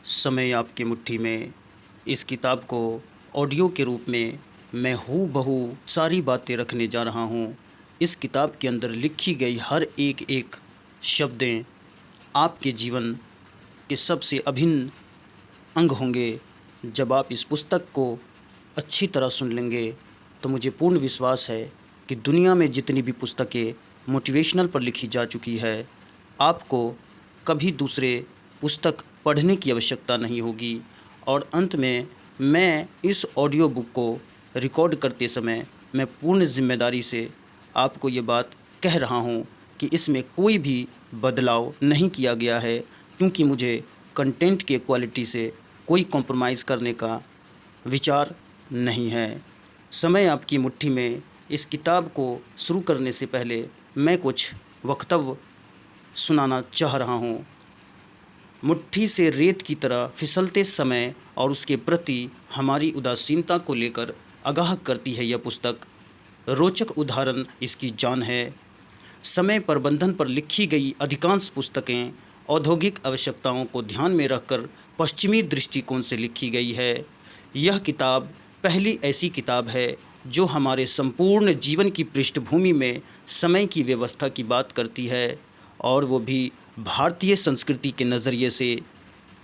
समय आपकी मुट्ठी में। इस किताब को ऑडियो के रूप में मैं हूबहू सारी बातें रखने जा रहा हूँ। इस किताब के अंदर लिखी गई हर एक एक शब्दें आपके जीवन के सबसे अभिन्न अंग होंगे। जब आप इस पुस्तक को अच्छी तरह सुन लेंगे तो मुझे पूर्ण विश्वास है कि दुनिया में जितनी भी पुस्तकें मोटिवेशनल पर लिखी जा चुकी है, आपको कभी दूसरे पुस्तक पढ़ने की आवश्यकता नहीं होगी। और अंत में मैं इस ऑडियो बुक को रिकॉर्ड करते समय मैं पूर्ण जिम्मेदारी से आपको ये बात कह रहा हूँ कि इसमें कोई भी बदलाव नहीं किया गया है, क्योंकि मुझे कंटेंट के क्वालिटी से कोई कॉम्प्रोमाइज़ करने का विचार नहीं है। समय आपकी मुट्ठी में इस किताब को शुरू करने से पहले मैं कुछ वक्तव्य सुनाना चाह रहा हूँ। मुट्ठी से रेत की तरह फिसलते समय और उसके प्रति हमारी उदासीनता को लेकर आगाह करती है यह पुस्तक। रोचक उदाहरण इसकी जान है। समय प्रबंधन पर लिखी गई अधिकांश पुस्तकें औद्योगिक आवश्यकताओं को ध्यान में रखकर पश्चिमी दृष्टिकोण से लिखी गई है। यह किताब पहली ऐसी किताब है जो हमारे संपूर्ण जीवन की पृष्ठभूमि में समय की व्यवस्था की बात करती है, और वो भी भारतीय संस्कृति के नज़रिए से।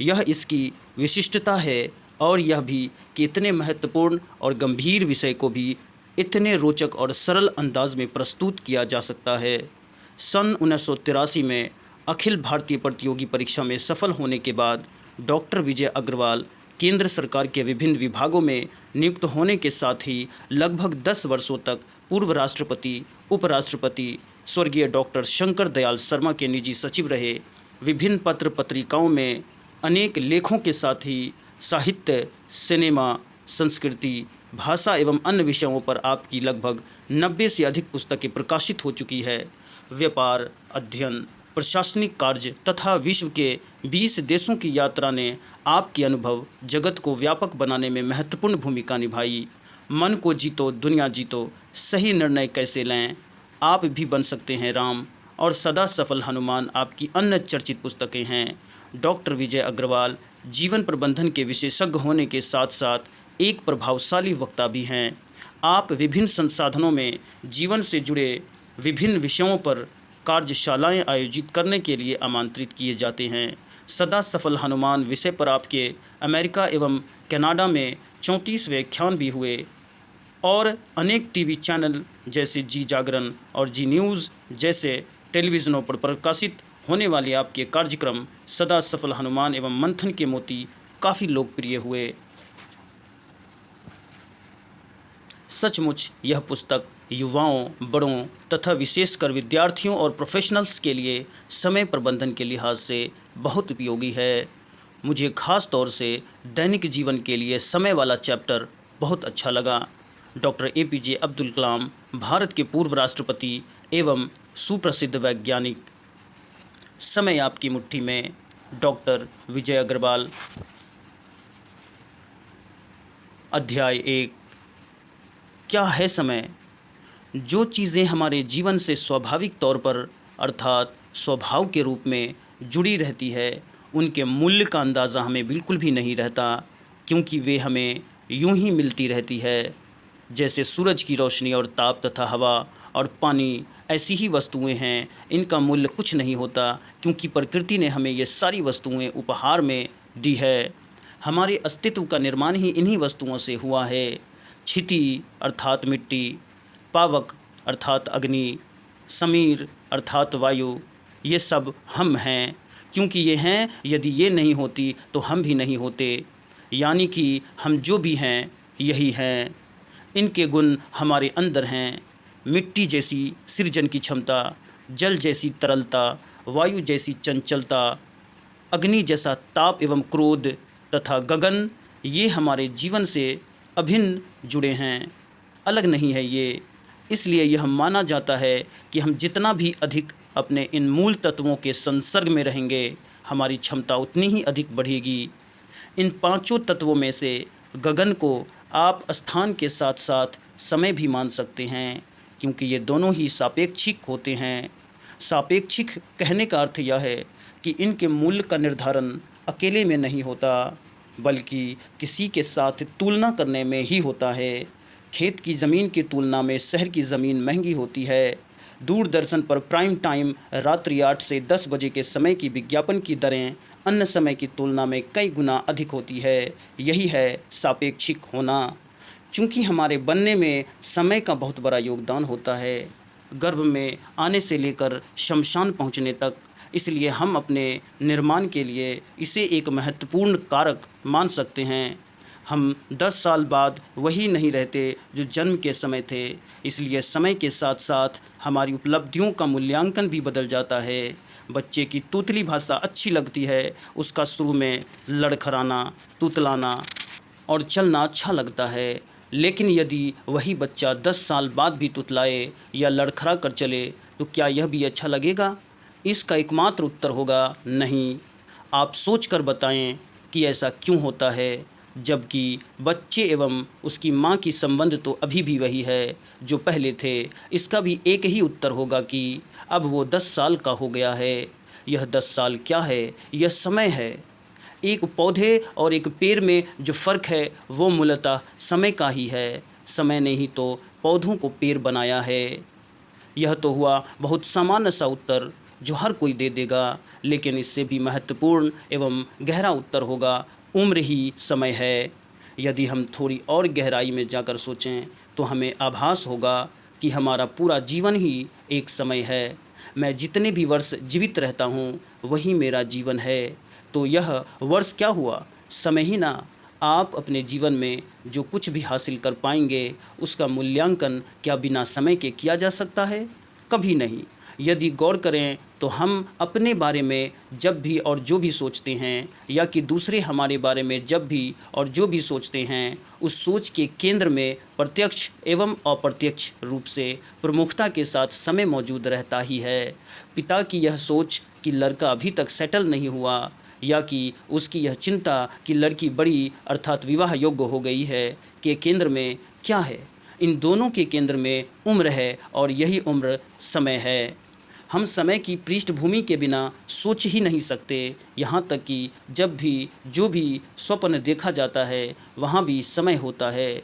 यह इसकी विशिष्टता है, और यह भी कि इतने महत्वपूर्ण और गंभीर विषय को भी इतने रोचक और सरल अंदाज में प्रस्तुत किया जा सकता है। सन 1983 में अखिल भारतीय प्रतियोगी परीक्षा में सफल होने के बाद डॉक्टर विजय अग्रवाल केंद्र सरकार के विभिन्न विभागों में नियुक्त होने के साथ ही लगभग 10 वर्षों तक पूर्व राष्ट्रपति, उपराष्ट्रपति स्वर्गीय डॉक्टर शंकर दयाल शर्मा के निजी सचिव रहे। विभिन्न पत्र पत्रिकाओं में अनेक लेखों के साथ ही साहित्य, सिनेमा, संस्कृति, भाषा एवं अन्य विषयों पर आपकी लगभग 90 से अधिक पुस्तकें प्रकाशित हो चुकी है। व्यापार, अध्ययन, प्रशासनिक कार्य तथा विश्व के 20 देशों की यात्रा ने आपके अनुभव जगत को व्यापक बनाने में महत्वपूर्ण भूमिका निभाई। मन को जीतो, दुनिया जीतो, सही निर्णय कैसे लें, आप भी बन सकते हैं राम और सदा सफल हनुमान आपकी अन्य चर्चित पुस्तकें हैं। डॉक्टर विजय अग्रवाल जीवन प्रबंधन के विशेषज्ञ होने के साथ साथ एक प्रभावशाली वक्ता भी हैं। आप विभिन्न संसाधनों में जीवन से जुड़े विभिन्न विषयों पर कार्यशालाएं आयोजित करने के लिए आमंत्रित किए जाते हैं। सदा सफल हनुमान विषय पर आपके अमेरिका एवं कनाडा में 34 व्याख्यान भी हुए, और अनेक टीवी चैनल जैसे जी जागरण और जी न्यूज़ जैसे टेलीविज़नों पर प्रकाशित होने वाले आपके कार्यक्रम सदा सफल हनुमान एवं मंथन के मोती काफ़ी लोकप्रिय हुए। सचमुच यह पुस्तक युवाओं, बड़ों तथा विशेषकर विद्यार्थियों और प्रोफेशनल्स के लिए समय प्रबंधन के लिहाज से बहुत उपयोगी है। मुझे ख़ास तौर से दैनिक जीवन के लिए समय वाला चैप्टर बहुत अच्छा लगा। डॉक्टर APJ अब्दुल कलाम, भारत के पूर्व राष्ट्रपति एवं सुप्रसिद्ध वैज्ञानिक। समय आपकी मुट्ठी में, डॉक्टर विजय अग्रवाल। अध्याय 1। क्या है समय? जो चीज़ें हमारे जीवन से स्वाभाविक तौर पर अर्थात स्वभाव के रूप में जुड़ी रहती है, उनके मूल्य का अंदाज़ा हमें बिल्कुल भी नहीं रहता, क्योंकि वे हमें यूं ही मिलती रहती है। जैसे सूरज की रोशनी और ताप तथा हवा और पानी ऐसी ही वस्तुएं हैं। इनका मूल्य कुछ नहीं होता, क्योंकि प्रकृति ने हमें ये सारी वस्तुएं उपहार में दी है। हमारे अस्तित्व का निर्माण ही इन्हीं वस्तुओं से हुआ है। क्षिति अर्थात मिट्टी, पावक अर्थात अग्नि, समीर अर्थात वायु, ये सब हम हैं। क्योंकि ये हैं, यदि ये नहीं होती तो हम भी नहीं होते। यानी कि हम जो भी हैं यही हैं। इनके गुण हमारे अंदर हैं। मिट्टी जैसी सृजन की क्षमता, जल जैसी तरलता, वायु जैसी चंचलता, अग्नि जैसा ताप एवं क्रोध तथा गगन, ये हमारे जीवन से अभिन्न जुड़े हैं, अलग नहीं है ये। इसलिए यह माना जाता है कि हम जितना भी अधिक अपने इन मूल तत्वों के संसर्ग में रहेंगे, हमारी क्षमता उतनी ही अधिक बढ़ेगी। इन पांचों तत्वों में से गगन को आप स्थान के साथ साथ समय भी मान सकते हैं, क्योंकि ये दोनों ही सापेक्षिक होते हैं। सापेक्षिक कहने का अर्थ यह है कि इनके मूल्य का निर्धारण अकेले में नहीं होता, बल्कि किसी के साथ तुलना करने में ही होता है। खेत की ज़मीन की तुलना में शहर की ज़मीन महंगी होती है। दूरदर्शन पर प्राइम टाइम रात्रि 8 से 10 बजे के समय की विज्ञापन की दरें अन्य समय की तुलना में कई गुना अधिक होती है। यही है सापेक्षिक होना। चूँकि हमारे बनने में समय का बहुत बड़ा योगदान होता है, गर्भ में आने से लेकर शमशान पहुँचने तक, इसलिए हम अपने निर्माण के लिए इसे एक महत्वपूर्ण कारक मान सकते हैं। हम 10 साल बाद वही नहीं रहते जो जन्म के समय थे, इसलिए समय के साथ साथ हमारी उपलब्धियों का मूल्यांकन भी बदल जाता है। बच्चे की तूतली भाषा अच्छी लगती है, उसका शुरू में लड़खड़ाना, तुतलाना और चलना अच्छा लगता है, लेकिन यदि वही बच्चा 10 साल बाद भी तुतलाए या लड़खड़ा कर चले तो क्या यह भी अच्छा लगेगा? इसका एकमात्र उत्तर होगा नहीं। आप सोच कर बताएं कि ऐसा क्यों होता है, जबकि बच्चे एवं उसकी माँ की संबंध तो अभी भी वही है जो पहले थे। इसका भी एक ही उत्तर होगा कि अब वो 10 साल का हो गया है। यह 10 साल क्या है? यह समय है। एक पौधे और एक पेड़ में जो फ़र्क है वो मूलतः समय का ही है। समय ने ही तो पौधों को पेड़ बनाया है। यह तो हुआ बहुत सामान्य सा उत्तर जो हर कोई दे देगा, लेकिन इससे भी महत्वपूर्ण एवं गहरा उत्तर होगा उम्र ही समय है। यदि हम थोड़ी और गहराई में जाकर सोचें तो हमें आभास होगा कि हमारा पूरा जीवन ही एक समय है। मैं जितने भी वर्ष जीवित रहता हूँ वही मेरा जीवन है। तो यह वर्ष क्या हुआ? समय ही ना। आप अपने जीवन में जो कुछ भी हासिल कर पाएंगे उसका मूल्यांकन क्या बिना समय के किया जा सकता है? कभी नहीं। यदि गौर करें तो हम अपने बारे में जब भी और जो भी सोचते हैं, या कि दूसरे हमारे बारे में जब भी और जो भी सोचते हैं, उस सोच के केंद्र में प्रत्यक्ष एवं अप्रत्यक्ष रूप से प्रमुखता के साथ समय मौजूद रहता ही है। पिता की यह सोच कि लड़का अभी तक सेटल नहीं हुआ, या कि उसकी यह चिंता कि लड़की बड़ी अर्थात विवाह योग्य हो गई है, के केंद्र में क्या है? इन दोनों के केंद्र में उम्र है, और यही उम्र समय है। हम समय की पृष्ठभूमि के बिना सोच ही नहीं सकते। यहाँ तक कि जब भी जो भी स्वप्न देखा जाता है वहाँ भी समय होता है।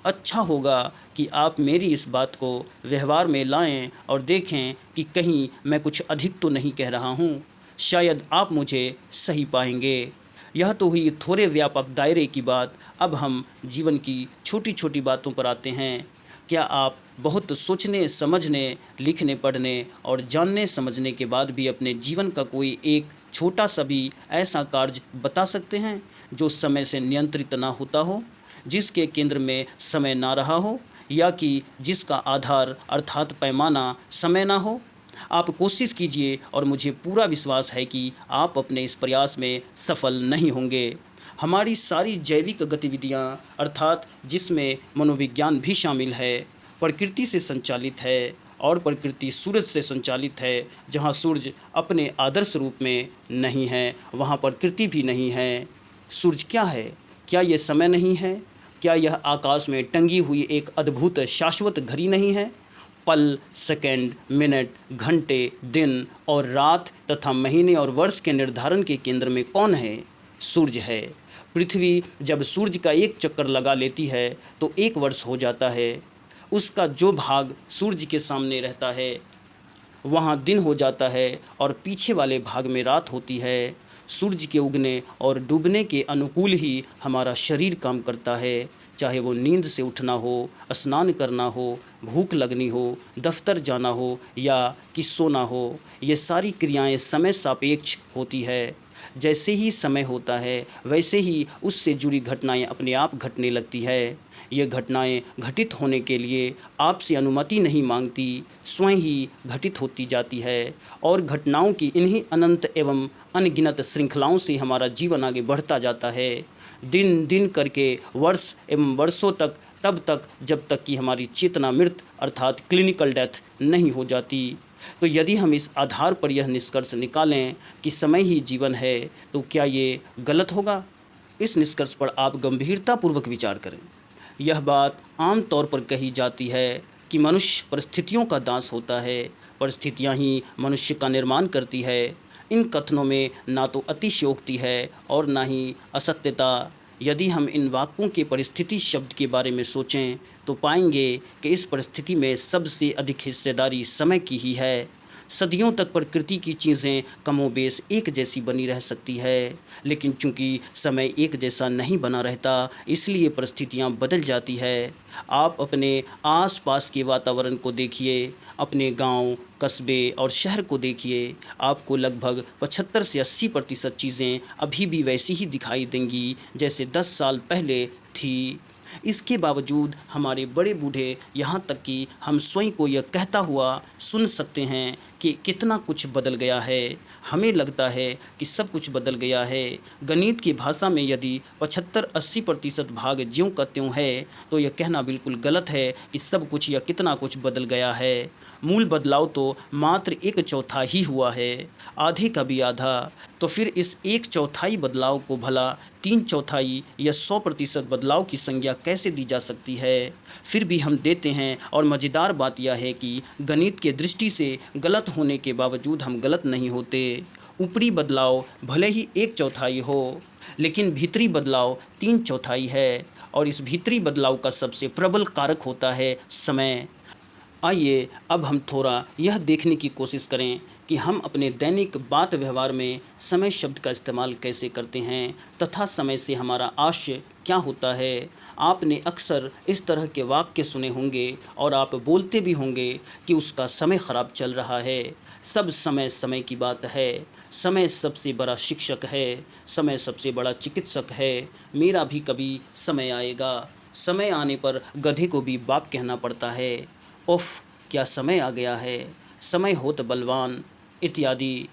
अच्छा होगा कि आप मेरी इस बात को व्यवहार में लाएं और देखें कि कहीं मैं कुछ अधिक तो नहीं कह रहा हूँ। शायद आप मुझे सही पाएंगे। यह तो हुई थोड़े व्यापक दायरे की बात। अब हम जीवन की छोटी छोटी बातों पर आते हैं। क्या आप बहुत सोचने, समझने, लिखने, पढ़ने और जानने समझने के बाद भी अपने जीवन का कोई एक छोटा सा भी ऐसा कार्य बता सकते हैं जो समय से नियंत्रित ना होता हो, जिसके केंद्र में समय ना रहा हो, या कि जिसका आधार अर्थात पैमाना समय ना हो? आप कोशिश कीजिए और मुझे पूरा विश्वास है कि आप अपने इस प्रयास में सफल नहीं होंगे। हमारी सारी जैविक गतिविधियां अर्थात जिसमें मनोविज्ञान भी शामिल है, प्रकृति से संचालित है, और प्रकृति सूरज से संचालित है। जहां सूरज अपने आदर्श रूप में नहीं है वहां प्रकृति भी नहीं है। सूरज क्या है? क्या यह समय नहीं है? क्या यह आकाश में टंगी हुई एक अद्भुत शाश्वत घड़ी नहीं है? पल, सेकंड, मिनट, घंटे, दिन और रात तथा महीने और वर्ष के निर्धारण के केंद्र में कौन है? सूर्य है। पृथ्वी जब सूर्य का एक चक्कर लगा लेती है तो एक वर्ष हो जाता है। उसका जो भाग सूर्य के सामने रहता है वहाँ दिन हो जाता है, और पीछे वाले भाग में रात होती है। सूर्य के उगने और डूबने के अनुकूल ही हमारा शरीर काम करता है, चाहे वो नींद से उठना हो, स्नान करना हो, भूख लगनी हो, दफ्तर जाना हो, या कि सोना हो। ये सारी क्रियाएं समय सापेक्ष होती है। जैसे ही समय होता है वैसे ही उससे जुड़ी घटनाएं अपने आप घटने लगती है। ये घटनाएं घटित होने के लिए आपसे अनुमति नहीं मांगती, स्वयं ही घटित होती जाती है, और घटनाओं की इन्हीं अनंत एवं अनगिनत श्रृंखलाओं से हमारा जीवन आगे बढ़ता जाता है, दिन दिन करके वर्ष एवं वर्षों तक, तब तक जब तक कि हमारी चेतना मृत अर्थात क्लिनिकल डेथ नहीं हो जाती। तो यदि हम इस आधार पर यह निष्कर्ष निकालें कि समय ही जीवन है, तो क्या ये गलत होगा? इस निष्कर्ष पर आप गंभीरतापूर्वक विचार करें। यह बात आम तौर पर कही जाती है कि मनुष्य परिस्थितियों का दास होता है, परिस्थितियां ही मनुष्य का निर्माण करती है। इन कथनों में ना तो अतिशयोक्ति है और ना ही असत्यता। यदि हम इन वाक्यों के परिस्थिति शब्द के बारे में सोचें तो पाएंगे कि इस परिस्थिति में सबसे अधिक हिस्सेदारी समय की ही है। सदियों तक प्रकृति की चीज़ें कमोबेश एक जैसी बनी रह सकती है, लेकिन चूंकि समय एक जैसा नहीं बना रहता इसलिए परिस्थितियां बदल जाती है। आप अपने आसपास के वातावरण को देखिए, अपने गांव, कस्बे और शहर को देखिए, आपको लगभग 75 से 80% चीज़ें अभी भी वैसी ही दिखाई देंगी जैसे 10 साल पहले थी। इसके बावजूद हमारे बड़े बूढ़े यहाँ तक कि हम स्वयं को यह कहता हुआ सुन सकते हैं कि कितना कुछ बदल गया है। हमें लगता है कि सब कुछ बदल गया है। गणित की भाषा में यदि 75-80% भाग ज्यों का त्यों है तो यह कहना बिल्कुल गलत है कि सब कुछ या कितना कुछ बदल गया है। मूल बदलाव तो मात्र 1/4 ही हुआ है, आधे का भी आधा। तो फिर इस 1/4 बदलाव को भला 3/4 या 100% बदलाव की संज्ञा कैसे दी जा सकती है? फिर भी हम देते हैं। और मज़ेदार बात यह है कि गणित के दृष्टि से गलत होने के बावजूद हम गलत नहीं होते। ऊपरी बदलाव भले ही 1/4 हो, लेकिन भीतरी बदलाव 3/4 है, और इस भीतरी बदलाव का सबसे प्रबल कारक होता है समय। आइए अब हम थोड़ा यह देखने की कोशिश करें कि हम अपने दैनिक बात व्यवहार में समय शब्द का इस्तेमाल कैसे करते हैं तथा समय से हमारा आशय क्या होता है। आपने अक्सर इस तरह के वाक्य सुने होंगे और आप बोलते भी होंगे कि उसका समय ख़राब चल रहा है। सब समय समय की बात है। समय सबसे बड़ा शिक्षक है। समय सबसे बड़ा चिकित्सक है। मेरा भी कभी समय आएगा। समय आने पर गधे को भी बाप कहना पड़ता है। उफ़, क्या समय आ गया है। समय होत बलवान इत्यादि।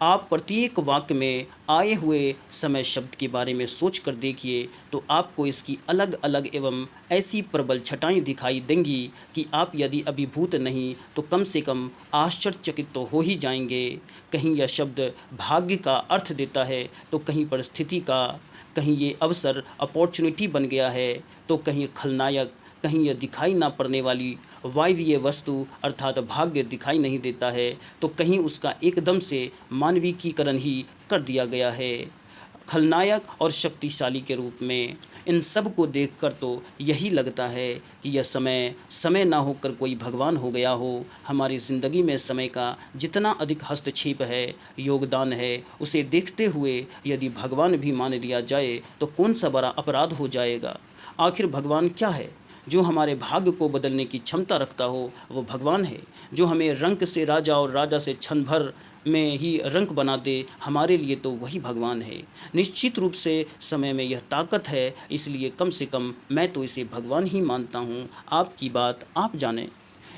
आप प्रत्येक वाक्य में आए हुए समय शब्द के बारे में सोच कर देखिए तो आपको इसकी अलग अलग एवं ऐसी प्रबल छटाएं दिखाई देंगी कि आप यदि अभिभूत नहीं तो कम से कम आश्चर्यचकित तो हो ही जाएंगे। कहीं यह शब्द भाग्य का अर्थ देता है तो कहीं परिस्थिति का, कहीं ये अवसर अपॉर्चुनिटी बन गया है तो कहीं खलनायक, कहीं यह दिखाई ना पड़ने वाली वायवीय वस्तु अर्थात भाग्य दिखाई नहीं देता है तो कहीं उसका एकदम से मानविकीकरण ही कर दिया गया है खलनायक और शक्तिशाली के रूप में। इन सब को देखकर तो यही लगता है कि यह समय ना होकर कोई भगवान हो गया हो। हमारी ज़िंदगी में समय का जितना अधिक हस्तक्षेप है, योगदान है, उसे देखते हुए यदि भगवान भी मान लिया जाए तो कौन सा बड़ा अपराध हो जाएगा। आखिर भगवान क्या है? जो हमारे भाग्य को बदलने की क्षमता रखता हो वो भगवान है। जो हमें रंक से राजा और राजा से क्षण भर में ही रंक बना दे, हमारे लिए तो वही भगवान है। निश्चित रूप से समय में यह ताकत है, इसलिए कम से कम मैं तो इसे भगवान ही मानता हूँ। आपकी बात आप जानें।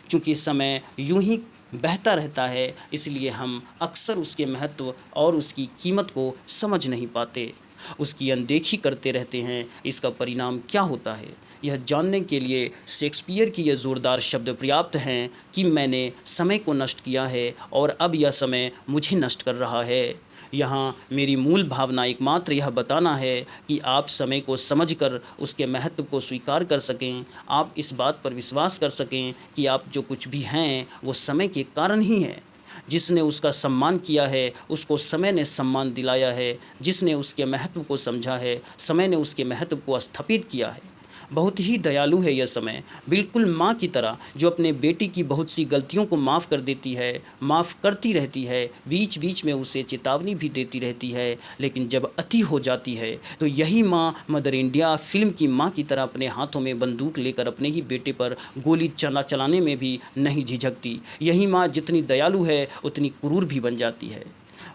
चूँकि समय यूं ही बहता रहता है इसलिए हम अक्सर उसके महत्व और उसकी कीमत को समझ नहीं पाते, उसकी अनदेखी करते रहते हैं। इसका परिणाम क्या होता है यह जानने के लिए शेक्सपियर की यह ज़ोरदार शब्द पर्याप्त हैं कि मैंने समय को नष्ट किया है और अब यह समय मुझे नष्ट कर रहा है। यहाँ मेरी मूल भावना एकमात्र यह बताना है कि आप समय को समझकर उसके महत्व को स्वीकार कर सकें। आप इस बात पर विश्वास कर सकें कि आप जो कुछ भी हैं वो समय के कारण ही हैं। जिसने उसका सम्मान किया है उसको समय ने सम्मान दिलाया है। जिसने उसके महत्व को समझा है समय ने उसके महत्व को स्थापित किया है। बहुत ही दयालु है यह समय, बिल्कुल माँ की तरह जो अपने बेटी की बहुत सी गलतियों को माफ़ कर देती है, माफ़ करती रहती है, बीच बीच में उसे चेतावनी भी देती रहती है। लेकिन जब अति हो जाती है तो यही माँ मदर इंडिया फिल्म की माँ की तरह अपने हाथों में बंदूक लेकर अपने ही बेटे पर गोली चलाने में भी नहीं झिझकती। यही माँ जितनी दयालु है उतनी क्रूर भी बन जाती है।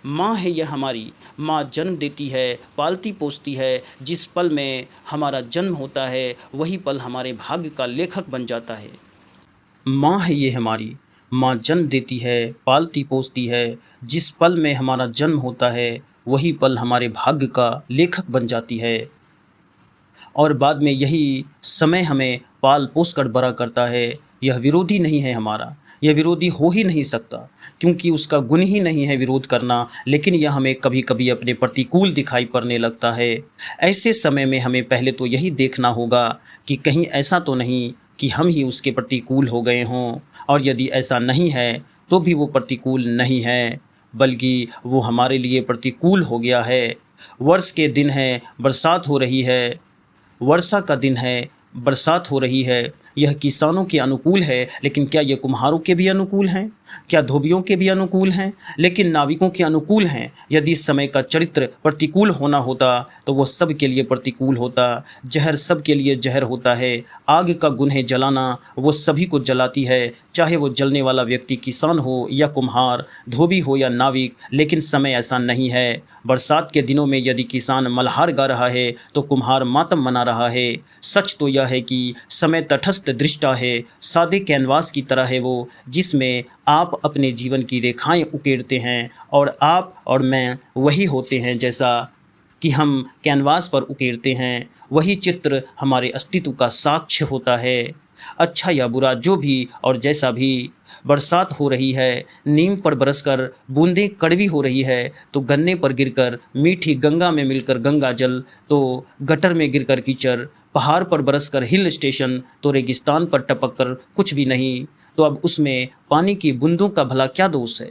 माँ है यह हमारी। माँ जन्म देती है, पालती पोसती है। जिस पल में हमारा जन्म होता है वही पल हमारे भाग्य का लेखक बन जाता है। माँ है ये हमारी। माँ जन्म देती है, पालती पोसती है। जिस पल में हमारा जन्म होता है वही पल हमारे भाग्य का लेखक बन जाती है। और बाद में यही समय हमें पाल पोस कर बड़ा करता है। यह विरोधी नहीं है हमारा, यह विरोधी हो ही नहीं सकता क्योंकि उसका गुण ही नहीं है विरोध करना। लेकिन यह हमें कभी कभी अपने प्रतिकूल दिखाई पड़ने लगता है। ऐसे समय में हमें पहले तो यही देखना होगा कि कहीं ऐसा तो नहीं कि हम ही उसके प्रतिकूल हो गए हों, और यदि ऐसा नहीं है तो भी वो प्रतिकूल नहीं है। बल्कि वो हमारे लिए प्रतिकूल हो गया है। वर्ष के दिन हैं, बरसात हो रही है, वर्षा का दिन है, बरसात हो रही है। यह किसानों के अनुकूल है, लेकिन क्या यह कुम्हारों के भी अनुकूल हैं? क्या धोबियों के भी अनुकूल हैं? लेकिन नाविकों के अनुकूल हैं। यदि समय का चरित्र प्रतिकूल होना होता तो वह सब के लिए प्रतिकूल होता। जहर सब के लिए जहर होता है। आग का गुन्हे जलाना वो सभी को जलाती है, चाहे वो जलने वाला व्यक्ति किसान हो या कुम्हार, धोबी हो या नाविक। लेकिन समय ऐसा नहीं है। बरसात के दिनों में यदि किसान मल्हार गा रहा है तो कुम्हार मातम मना रहा है। सच तो यह है कि समय तटस्थ दृष्टा है, सादे कैनवास की तरह है वो, जिसमें आप अपने जीवन की रेखाएं उकेरते हैं और आप और मैं वही होते हैं। जैसा कि हम कैनवास पर उकेरते हैं, वही चित्र हमारे अस्तित्व का साक्ष्य होता है। अच्छा या बुरा जो भी और जैसा भी, बरसात हो रही है, नीम पर बरसकर बूंदें कड़वी हो रही है, तो गन्ने पर गिरकर मीठी गंगा में मिलकर गंगा जल, तो गटर में गिरकर कीचड़, पहाड़ पर बरसकर हिल स्टेशन, तो रेगिस्तान पर टपककर कुछ भी नहीं। तो अब उसमें पानी की बूंदों का भला क्या दोष है?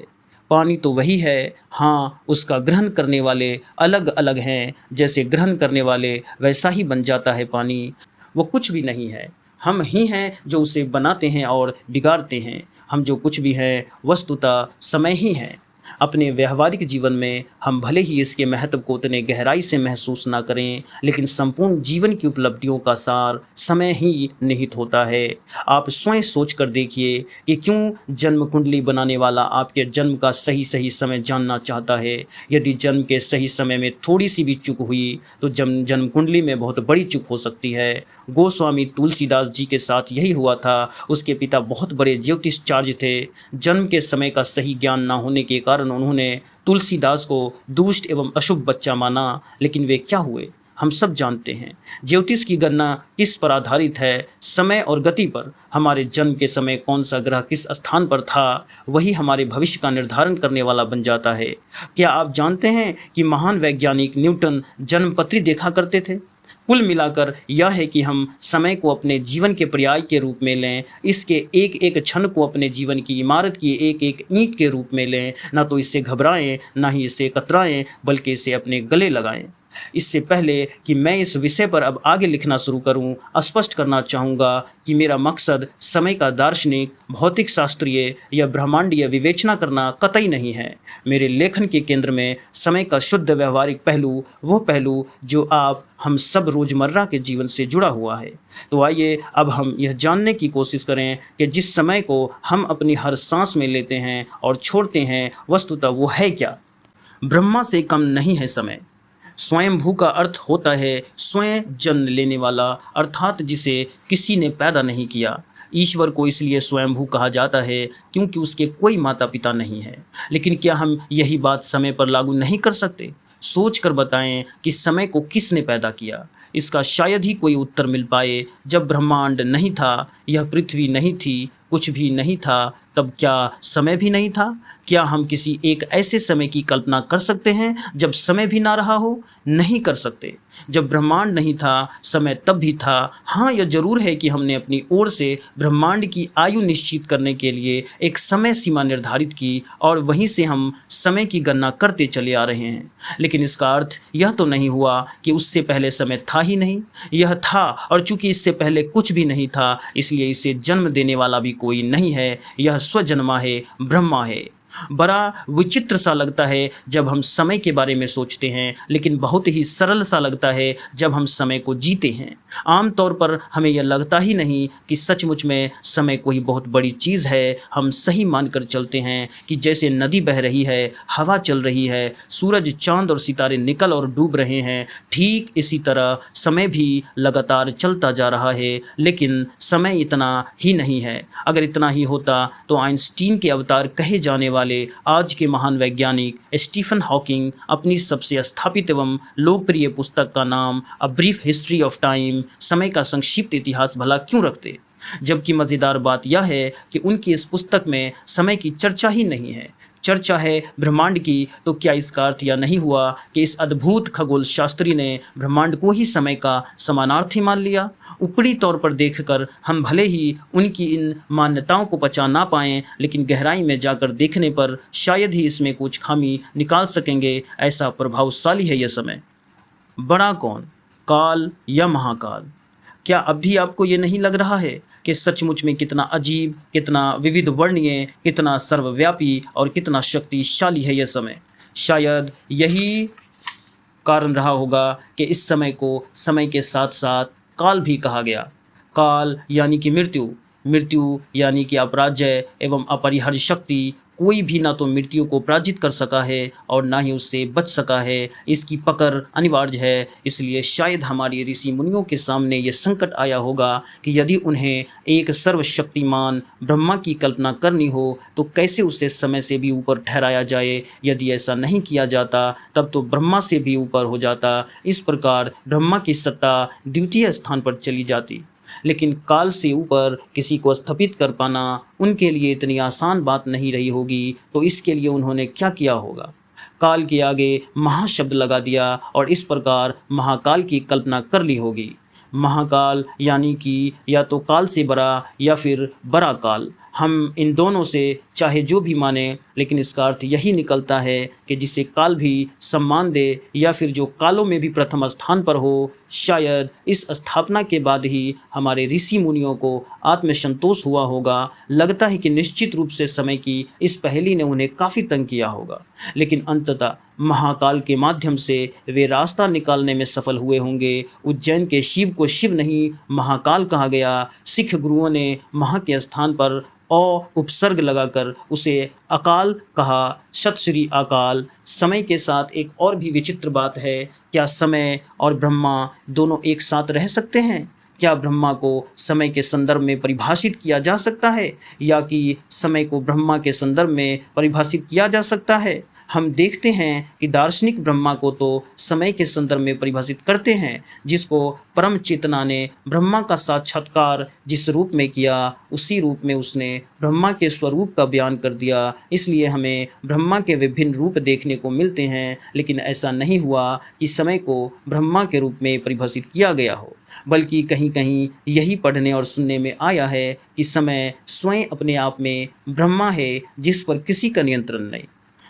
पानी तो वही है। हाँ, उसका ग्रहण करने वाले अलग अलग हैं। जैसे ग्रहण करने वाले वैसा ही बन जाता है पानी। वो कुछ भी नहीं है, हम ही हैं जो उसे बनाते हैं और बिगाड़ते हैं। हम जो कुछ भी हैं वस्तुतः समय ही है। अपने व्यवहारिक जीवन में हम भले ही इसके महत्व को उतने गहराई से महसूस ना करें, लेकिन संपूर्ण जीवन की उपलब्धियों का सार समय ही निहित होता है। आप स्वयं सोच कर देखिए कि क्यों जन्म कुंडली बनाने वाला आपके जन्म का सही सही समय जानना चाहता है। यदि जन्म के सही समय में थोड़ी सी भी चूक हुई तो जन्म कुंडली में बहुत बड़ी चूक हो सकती है। गोस्वामी तुलसीदास जी के साथ यही हुआ था। उसके पिता बहुत बड़े ज्योतिषाचार्य थे। जन्म के समय का सही ज्ञान न होने के कारण उन्होंने तुलसीदास को दुष्ट एवं अशुभ बच्चा माना। लेकिन वे क्या हुए हम सब जानते हैं। ज्योतिष की गणना किस पर आधारित है? समय और गति पर। हमारे जन्म के समय कौन सा ग्रह किस स्थान पर था, वही हमारे भविष्य का निर्धारण करने वाला बन जाता है। क्या आप जानते हैं कि महान वैज्ञानिक न्यूटन जन्मपत्री देखा करते थे? कुल मिलाकर यह है कि हम समय को अपने जीवन के पर्याय के रूप में लें, इसके एक एक क्षण को अपने जीवन की इमारत की एक एक ईंट के रूप में लें। ना तो इससे घबराएं, ना ही इससे कतराएं, बल्कि इसे अपने गले लगाएं। इससे पहले कि मैं इस विषय पर अब आगे लिखना शुरू करूं, स्पष्ट करना चाहूँगा कि मेरा मकसद समय का दार्शनिक, भौतिक शास्त्रीय या ब्रह्मांडीय विवेचना करना कतई नहीं है। मेरे लेखन के केंद्र में समय का शुद्ध व्यवहारिक पहलू, वो पहलू जो आप हम सब रोज़मर्रा के जीवन से जुड़ा हुआ है। तो आइए अब हम यह जानने की कोशिश करें कि जिस समय को हम अपनी हर सांस में लेते हैं और छोड़ते हैं, वस्तुतः वो है क्या? ब्रह्मा से कम नहीं है समय। स्वयंभू का अर्थ होता है स्वयं जन्म लेने वाला, अर्थात जिसे किसी ने पैदा नहीं किया। ईश्वर को इसलिए स्वयंभू कहा जाता है क्योंकि उसके कोई माता पिता नहीं है। लेकिन क्या हम यही बात समय पर लागू नहीं कर सकते? सोच कर बताएं कि समय को किसने पैदा किया। इसका शायद ही कोई उत्तर मिल पाए। जब ब्रह्मांड नहीं था, यह पृथ्वी नहीं थी, कुछ भी नहीं था, तब क्या समय भी नहीं था? क्या हम किसी एक ऐसे समय की कल्पना कर सकते हैं जब समय भी ना रहा हो? नहीं कर सकते। जब ब्रह्मांड नहीं था, समय तब भी था। हाँ, यह जरूर है कि हमने अपनी ओर से ब्रह्मांड की आयु निश्चित करने के लिए एक समय सीमा निर्धारित की और वहीं से हम समय की गणना करते चले आ रहे हैं। लेकिन इसका अर्थ यह तो नहीं हुआ कि उससे पहले समय था ही नहीं। यह था, और चूंकि इससे पहले कुछ भी नहीं था, इसलिए इसे जन्म देने वाला भी कोई नहीं है। यह स्वजन्मा है, ब्रह्मा है। बड़ा विचित्र सा लगता है जब हम समय के बारे में सोचते हैं, लेकिन बहुत ही सरल सा लगता है जब हम समय को जीते हैं। आमतौर पर हमें यह लगता ही नहीं कि सचमुच में समय कोई बहुत बड़ी चीज़ है। हम सही मानकर चलते हैं कि जैसे नदी बह रही है, हवा चल रही है, सूरज, चांद और सितारे निकल और डूब रहे हैं, ठीक इसी तरह समय भी लगातार चलता जा रहा है। लेकिन समय इतना ही नहीं है। अगर इतना ही होता तो आइंस्टीन के अवतार कहे जाने वाले आज के महान वैज्ञानिक स्टीफन हॉकिंग अपनी सबसे स्थापित एवं लोकप्रिय पुस्तक का नाम a brief history of time, समय का संक्षिप्त इतिहास, भला क्यों रखते? जबकि मज़ेदार बात यह है कि उनकी इस पुस्तक में समय की चर्चा ही नहीं है। चर्चा है ब्रह्मांड की, तो क्या इसका अर्थ यह नहीं हुआ कि इस अद्भुत खगोल शास्त्री ने ब्रह्मांड को ही समय का समानार्थी मान लिया? ऊपरी तौर पर देखकर हम भले ही उनकी इन मान्यताओं को पचा ना पाएं, लेकिन गहराई में जाकर देखने पर शायद ही इसमें कुछ खामी निकाल सकेंगे। ऐसा प्रभावशाली है यह समय। बड़ा कौन, काल या महाकाल? क्या अब भी आपको ये नहीं लग रहा है कि सचमुच में कितना अजीब, कितना विविध वर्णीय, कितना सर्वव्यापी और कितना शक्तिशाली है यह समय? शायद यही कारण रहा होगा कि इस समय को समय के साथ साथ काल भी कहा गया। काल यानी कि मृत्यु, मृत्यु यानी कि अपराजय एवं अपरिहार्य शक्ति। कोई भी ना तो मृत्यु को पराजित कर सका है और ना ही उससे बच सका है। इसकी पकड़ अनिवार्य है। इसलिए शायद हमारे ऋषि मुनियों के सामने ये संकट आया होगा कि यदि उन्हें एक सर्वशक्तिमान ब्रह्मा की कल्पना करनी हो तो कैसे उसे समय से भी ऊपर ठहराया जाए। यदि ऐसा नहीं किया जाता तब तो ब्रह्मा से भी ऊपर हो जाता। इस प्रकार ब्रह्मा की सत्ता द्वितीय स्थान पर चली जाती। लेकिन काल से ऊपर किसी को स्थापित कर पाना उनके लिए इतनी आसान बात नहीं रही होगी। तो इसके लिए उन्होंने क्या किया होगा? काल के आगे महाशब्द लगा दिया और इस प्रकार महाकाल की कल्पना कर ली होगी। महाकाल यानी कि या तो काल से बड़ा या फिर बड़ा काल। हम इन दोनों से चाहे जो भी माने, लेकिन इसका अर्थ यही निकलता है कि जिसे काल भी सम्मान दे या फिर जो कालों में भी प्रथम स्थान पर हो। शायद इस स्थापना के बाद ही हमारे ऋषि मुनियों को आत्मसंतोष हुआ होगा। लगता है कि निश्चित रूप से समय की इस पहेली ने उन्हें काफ़ी तंग किया होगा, लेकिन अंततः महाकाल के माध्यम से वे रास्ता निकालने में सफल हुए होंगे। उज्जैन के शिव को शिव नहीं महाकाल कहा गया। सिख गुरुओं ने महा के स्थान पर उपसर्ग लगाकर उसे अकाल कहा। सत श्री अकाल। समय के साथ एक और भी विचित्र बात है। क्या समय और ब्रह्मा दोनों एक साथ रह सकते हैं? क्या ब्रह्मा को समय के संदर्भ में परिभाषित किया जा सकता है या कि समय को ब्रह्मा के संदर्भ में परिभाषित किया जा सकता है? हम देखते हैं कि दार्शनिक ब्रह्मा को तो समय के संदर्भ में परिभाषित करते हैं, जिसको परम चेतना ने ब्रह्मा का साक्षात्कार जिस रूप में किया उसी रूप में उसने ब्रह्मा के स्वरूप का बयान कर दिया। इसलिए हमें ब्रह्मा के विभिन्न रूप देखने को मिलते हैं, लेकिन ऐसा नहीं हुआ कि समय को ब्रह्मा के रूप में परिभाषित किया गया हो, बल्कि कहीं कहीं यही पढ़ने और सुनने में आया है कि समय स्वयं अपने आप में ब्रह्मा है जिस पर किसी का नियंत्रण नहीं।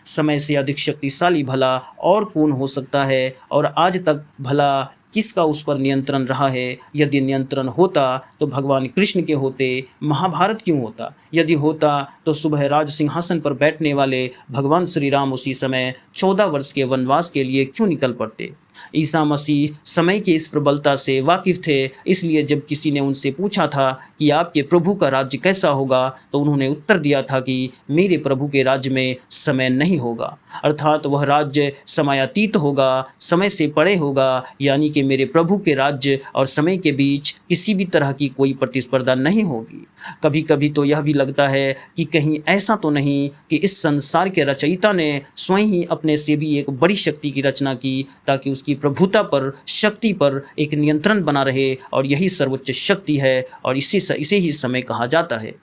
समय से अधिक शक्तिशाली भला और कौन हो सकता है, और आज तक भला किसका उस पर नियंत्रण रहा है? यदि नियंत्रण होता तो भगवान कृष्ण के होते, महाभारत क्यों होता? यदि होता तो सुबह राज सिंहासन पर बैठने वाले भगवान श्री राम उसी समय 14 वर्ष के वनवास के लिए क्यों निकल पड़ते? ईसा मसीह समय की इस प्रबलता से वाकिफ थे। इसलिए जब किसी ने उनसे पूछा था कि आपके प्रभु का राज्य कैसा होगा, तो उन्होंने उत्तर दिया था कि मेरे प्रभु के राज्य में समय नहीं होगा, अर्थात वह राज्य समयातीत होगा, समय से परे होगा। यानी कि मेरे प्रभु के राज्य और समय के बीच किसी भी तरह की कोई प्रतिस्पर्धा नहीं होगी। कभी कभी तो यह भी लगता है कि कहीं ऐसा तो नहीं कि इस संसार के रचयिता ने स्वयं ही अपने से भी एक बड़ी शक्ति की रचना की, ताकि उसकी प्रभुता पर, शक्ति पर एक नियंत्रण बना रहे, और यही सर्वोच्च शक्ति है और इसे ही समय कहा जाता है।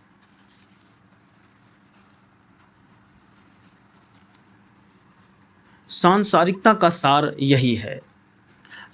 सांसारिकता का सार यही है।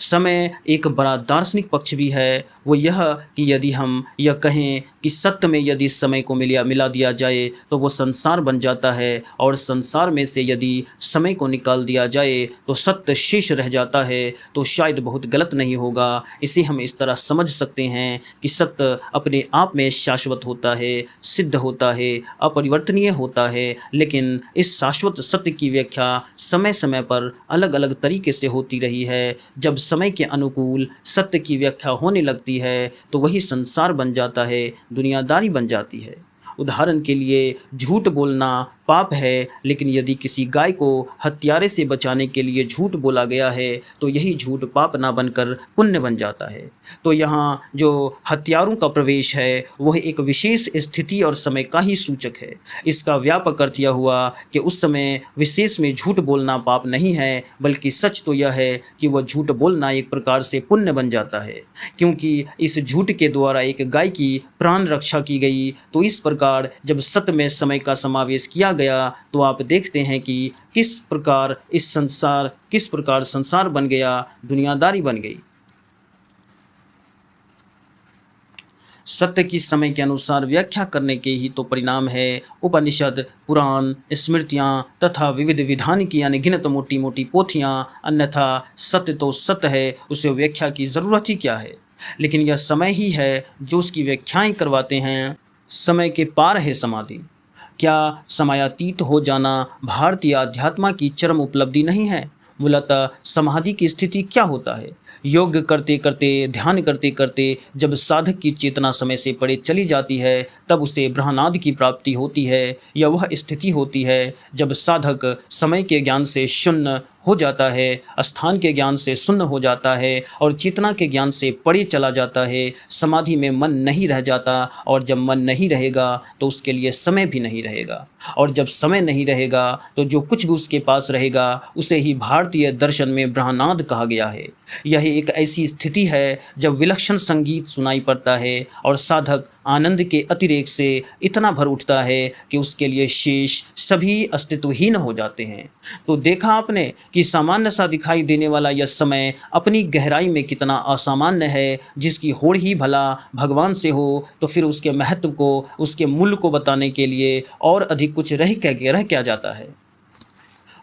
समय एक बड़ा दार्शनिक पक्ष भी है, वो यह कि यदि हम यह कहें कि सत्य में यदि समय को मिला दिया जाए तो वो संसार बन जाता है, और संसार में से यदि समय को निकाल दिया जाए तो सत्य शेष रह जाता है, तो शायद बहुत गलत नहीं होगा। इसे हम इस तरह समझ सकते हैं कि सत्य अपने आप में शाश्वत होता है, सिद्ध होता है, अपरिवर्तनीय होता है, लेकिन इस शाश्वत सत्य की व्याख्या समय समय पर अलग अलग तरीके से होती रही है। जब समय के अनुकूल सत्य की व्याख्या होने लगती है तो वही संसार बन जाता है, दुनियादारी बन जाती है। उदाहरण के लिए झूठ बोलना पाप है, लेकिन यदि किसी गाय को हत्यारे से बचाने के लिए झूठ बोला गया है तो यही झूठ पाप ना बनकर पुण्य बन जाता है। तो यहाँ जो हत्यारों का प्रवेश है वह एक विशेष स्थिति और समय का ही सूचक है। इसका व्यापक अर्थ यह हुआ कि उस समय विशेष में झूठ बोलना पाप नहीं है, बल्कि सच तो यह है कि वह झूठ बोलना एक प्रकार से पुण्य बन जाता है, क्योंकि इस झूठ के द्वारा एक गाय की प्राण रक्षा की गई। तो इस प्रकार प्रकार जब सत्य में समय का समावेश किया गया तो आप देखते हैं कि किस प्रकार संसार बन गया, दुनियादारी बन गई। सत्य की समय के अनुसार व्याख्या करने के ही तो परिणाम है उपनिषद, पुराण, स्मृतियाँ तथा विविध विधान की अनगिनत मोटी मोटी पोथियाँ। अन्यथा सत्य तो सत्य है, उसे व्याख्या की ज़रूरत ही क्या है। लेकिन यह समय ही है जो उसकी व्याख्याएं करवाते हैं। समय के पार है समाधि। क्या समयातीत हो जाना भारतीय अध्यात्म की चरम उपलब्धि नहीं है? मूलतः समाधि की स्थिति क्या होता है? योग करते करते, ध्यान करते करते जब साधक की चेतना समय से परे चली जाती है तब उसे ब्रह्मनाद की प्राप्ति होती है। यह वह स्थिति होती है जब साधक समय के ज्ञान से शून्य हो जाता है, स्थान के ज्ञान से शून्य हो जाता है और चेतना के ज्ञान से परे चला जाता है। समाधि में मन नहीं रह जाता और जब मन नहीं रहेगा तो उसके लिए समय भी नहीं रहेगा, और जब समय नहीं रहेगा तो जो कुछ भी उसके पास रहेगा उसे ही भारतीय दर्शन में ब्रह्मनाद कहा गया है। यह एक ऐसी स्थिति है जब विलक्षण संगीत सुनाई पड़ता है और साधक आनंद के अतिरेक से इतना भर उठता है कि उसके लिए शेष सभी अस्तित्वहीन हो जाते हैं। तो देखा आपने कि सामान्य सा दिखाई देने वाला यह समय अपनी गहराई में कितना असामान्य है। जिसकी होड़ ही भला भगवान से हो तो फिर उसके महत्व को, उसके मूल्य को बताने के लिए और अधिक कुछ रह क्या जाता है।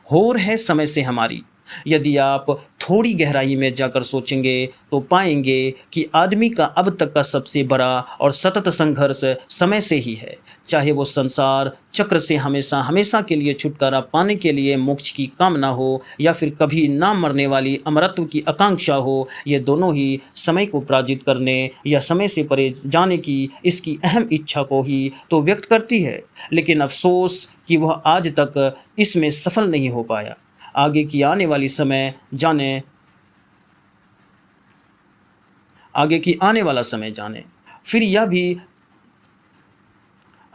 होड़ है समय से हमारी। यदि आप थोड़ी गहराई में जाकर सोचेंगे तो पाएंगे कि आदमी का अब तक का सबसे बड़ा और सतत संघर्ष समय से ही है। चाहे वो संसार चक्र से हमेशा हमेशा के लिए छुटकारा पाने के लिए मोक्ष की कामना हो या फिर कभी ना मरने वाली अमरत्व की आकांक्षा हो, ये दोनों ही समय को पराजित करने या समय से परे जाने की इसकी अहम इच्छा को ही तो व्यक्त करती है। लेकिन अफसोस कि वह आज तक इसमें सफल नहीं हो पाया। आगे की आने वाली समय जाने, आगे की आने वाला समय जाने, फिर यह भी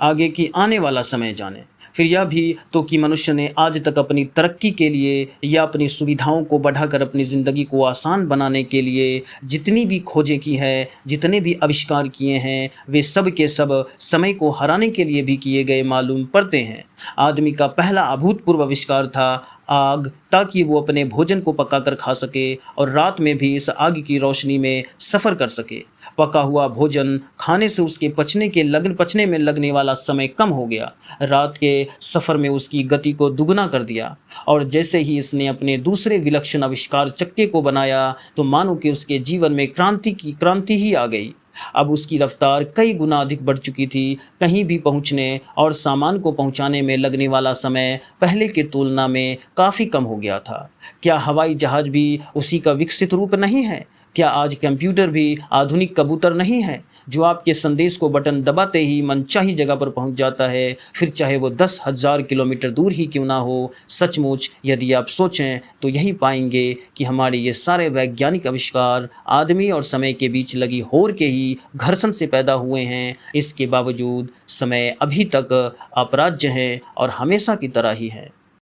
आगे की आने वाला समय जाने, फिर यह भी तो कि मनुष्य ने आज तक अपनी तरक्की के लिए या अपनी सुविधाओं को बढ़ाकर अपनी ज़िंदगी को आसान बनाने के लिए जितनी भी खोजें की है, जितने भी आविष्कार किए हैं, वे सब के सब समय को हराने के लिए भी किए गए मालूम पड़ते हैं। आदमी का पहला अभूतपूर्व आविष्कार था आग, ताकि वो अपने भोजन को पकाकर खा सके और रात में भी इस आग की रोशनी में सफ़र कर सके। पका हुआ भोजन खाने से उसके पचने में लगने वाला समय कम हो गया। रात के सफ़र में उसकी गति को दुगना कर दिया। और जैसे ही इसने अपने दूसरे विलक्षण आविष्कार चक्के को बनाया तो मानो कि उसके जीवन में क्रांति ही आ गई। अब उसकी रफ्तार कई गुना अधिक बढ़ चुकी थी। कहीं भी पहुंचने और सामान को पहुंचाने में लगने वाला समय पहले के तुलना में काफ़ी कम हो गया था। क्या हवाई जहाज़ भी उसी का विकसित रूप नहीं है? क्या आज कंप्यूटर भी आधुनिक कबूतर नहीं है जो आपके संदेश को बटन दबाते ही मनचाही जगह पर पहुंच जाता है, फिर चाहे वो 10,000 किलोमीटर दूर ही क्यों ना हो। सचमुच यदि आप सोचें तो यही पाएंगे कि हमारे ये सारे वैज्ञानिक आविष्कार आदमी और समय के बीच लगी होड़ के ही घर्षण से पैदा हुए हैं। इसके बावजूद समय अभी तक अपराज्य है और हमेशा की तरह ही है।